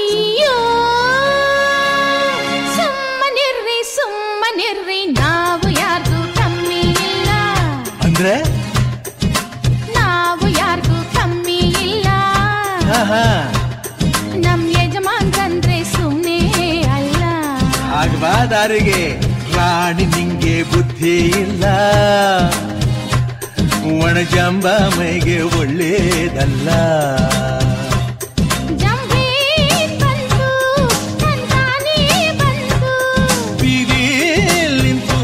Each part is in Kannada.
ಅಯ್ಯೋ ಸುಮ್ಮನಿರ್ರಿ ನಾವು ಯಾರಿಗೂ ಕಮ್ಮಿ ಇಲ್ಲ ಅಂದ್ರೆ ನಾವು ಯಾರಿಗೂ ಕಮ್ಮಿ ಇಲ್ಲ ನಮ್ ಯಜಮಾನ್ರಂದ್ರೆ ಸುಮ್ನೆ ಅಲ್ಲ ಆಗಬಾ ದಾರಿಗೆ ರಾಣಿ ನಿಂಗೆ ಬುದ್ಧಿ ಇಲ್ಲ ಒಣಜಂಬ ಮೈಗೆ ಒಳ್ಳೇದಲ್ಲ ಬೀದಿಲ್ ನಿಂತು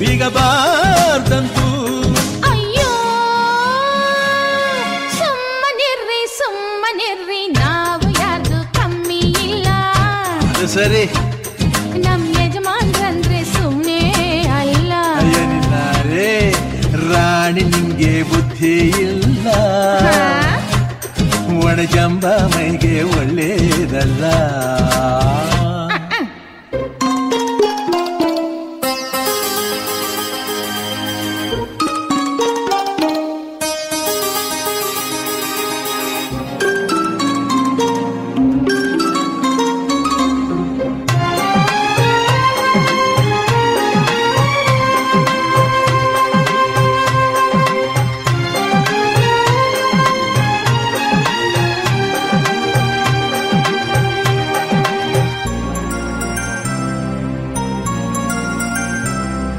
ಬೀಗಬಾರ್ದಂತೂ ಅಯ್ಯೋ ಸುಮ್ಮನಿರ್ರಿ ನಾವು ಯಾರ್ದು ಕಮ್ಮಿ ಇಲ್ಲ ಅದು ಸರಿ ನಮ್ ಯಜಮಾನ್ರಂದ್ರೆ ಸುಮ್ನೆ ಅಲ್ಲ ಅಯ್ಯನಿದ್ದಾರೆ ರಾಣಿ ನಿಂಗೆ ಬುದ್ಧಿ ಇಲ್ಲ ಒಣಜಂಬ ಮೈಗೆ ಒಳ್ಳೇದಲ್ಲ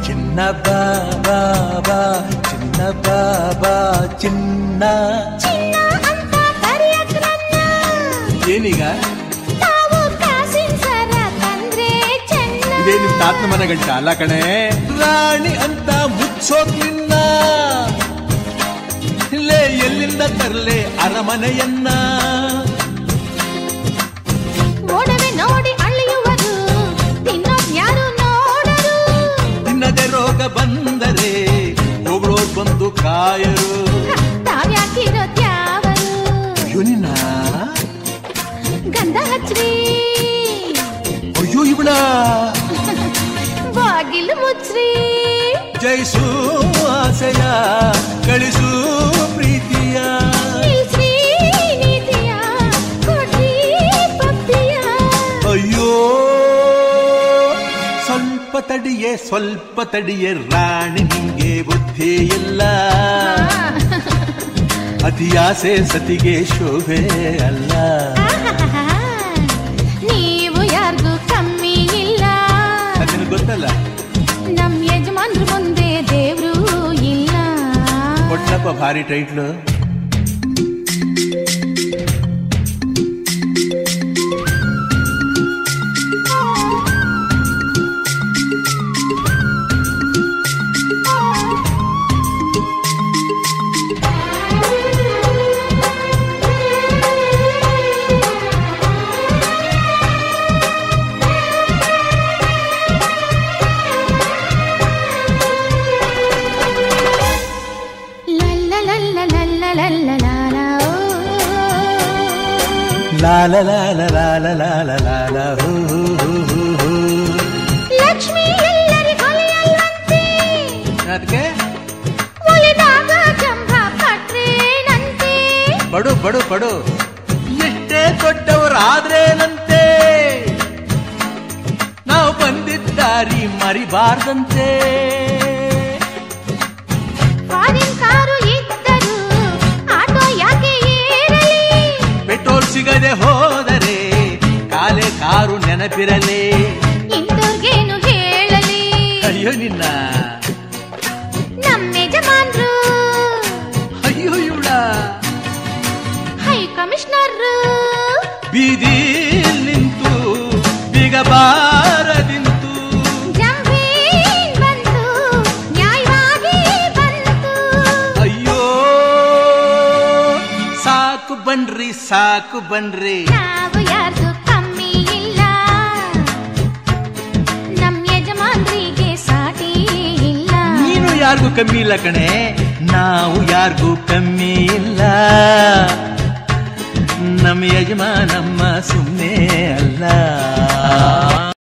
ಚಿನ್ನ ಬಾಬಾ ಬಾ ಚಿನ್ನ ಬಾಬಾ ಚಿನ್ನ ಅಂತ ಕರೆಯಕ್ರನ್ನ ಏನೀಗ ತಾವು ಕಾಸಿನ ಸರ ತಂದ್ರೆ ಚೆನ್ನ ಇದೇ ನಿಮ್ ತಾತನ ಮನೆ ಗಂಟ ಅಲ್ಲ ಕಣೆ ರಾಣಿ ಅಂತ ಮುಚ್ಚೋಕ್ ನಿನ್ನ ಇಲ್ಲೇ ಎಲ್ಲಿಂದ ತರ್ಲೆ ಅರಮನೆಯನ್ನ ಓಡವೆ ನೋಡಿ ಅಳಿಯುವರು ತಿನ್ನೋಕ್ ಯಾರು ನೋಡರು ತಿನ್ನದೆ ರೋಗ ಬಂದರೆ ಹೋಗ್ಳೋರ್ ಬಂದು ಕಾಯರು ತಾವ್ಯಾಕಿರೋ ತ್ಯಾವರು ಅಯ್ಯೋ ನಿನ್ನ ಗಂಧ ಹಚ್ಚ್ರಿ ಅಯ್ಯೋ ಇವಳ ಬಾಗಿಲು ಮುಚ್ಚ್ರಿ ಜಯಿಸು ಆಸೆಯ ಕಳಿಸು ಪ್ರೀತಿಯ ನಿಲ್ಸ್ರಿ ನೀತಿಯ ಕೊಡ್ರಿ ಪಪ್ಪಿಯ ಅಯ್ಯೋ ಸ್ವಲ್ಪ ತಡಿಯೇ ರಾಣಿ ನಿಂಗೆ ಬುದ್ಧಿ ಇಲ್ಲ ಅತಿಯಾಸೆ ಸತಿಗೆ ಶೋಭೆ ಅಲ್ಲ ನೀವು ಯಾರಿಗೂ ಕಮ್ಮಿ ಇಲ್ಲ ಅದನ್ನು ಗೊತ್ತಲ್ಲ ನಮ್ ಯಜಮಾನ್ರ ಮುಂದೆ ದೇವ್ರು ಇಲ್ಲ ಕೊಟ್ಟಪ್ಪ ಭಾರಿ ಟೈಟ್ಲು ಲಾಲ ಲಾಲ ಲಾಲ ಲಾಲ ಲಾಲ ಹೂ ಲಕ್ಷ್ಮಿ ಎಲ್ಲರಿಗೊಲೆಯಲ್ಲಂತೆ ಅದಕ್ಕೆ ಒಲಿದಾಗ ಜಂಭ ಪಟ್ರೇನಂತೆ ಬಡು ಬಡು ಬಡು ಎಷ್ಟೇ ದೊಡ್ಡವರಾದ್ರೇನಂತೆ ನಾವು ಬಂದಿದ್ದಾರಿ ಮರಿಬಾರ್ದಂತೆ ಫಾರಿನ್ ಕಾರು ಇದ್ದರು ಆಟೋ ಯಾಕೆ ಏರಲಿ ಪೆಟ್ರೋಲ್ ಸಿಗದೆ ಹೋದರೆ ಕಾಲೆ ಕಾರು ನೆನಪಿರಲಿ ಇಂಥವ್ರಿಗೇನು ಹೇಳಲಿ ಅಯ್ಯೋ ನಿನ್ನ ನಮ್ಮ ಯಜಮಾನ್ರು ಅಯ್ಯೋ ಇವಳ ಹೈ ಕಮಿಷನರ್ ಬೀದಿ ನಿಂತು ಬಿಗಬಾರದಿಂತು ಜಂಭೀನ್ ಬಂತು ನ್ಯಾಯವಾಗಿ ಬಂತು ಅಯ್ಯೋ ಸಾಕು ಬನ್ರಿ ನಾವು ಯಾರ್ದು ಕಮ್ಮಿ ಇಲ್ಲ ನಮ್ ಯಜಮಾನ್ರಿಗೆ ಸಾಟಿ ಇಲ್ಲ ನೀನು ಯಾರಿಗೂ ಕಮ್ಮಿ ಇಲ್ಲ ಕಣೆ ನಾವು ಯಾರಿಗೂ ಕಮ್ಮಿ ಇಲ್ಲ ನಮ್ಮ ಯಜಮಾನಮ್ಮ ಸುಮ್ಮನೆ ಅಲ್ಲ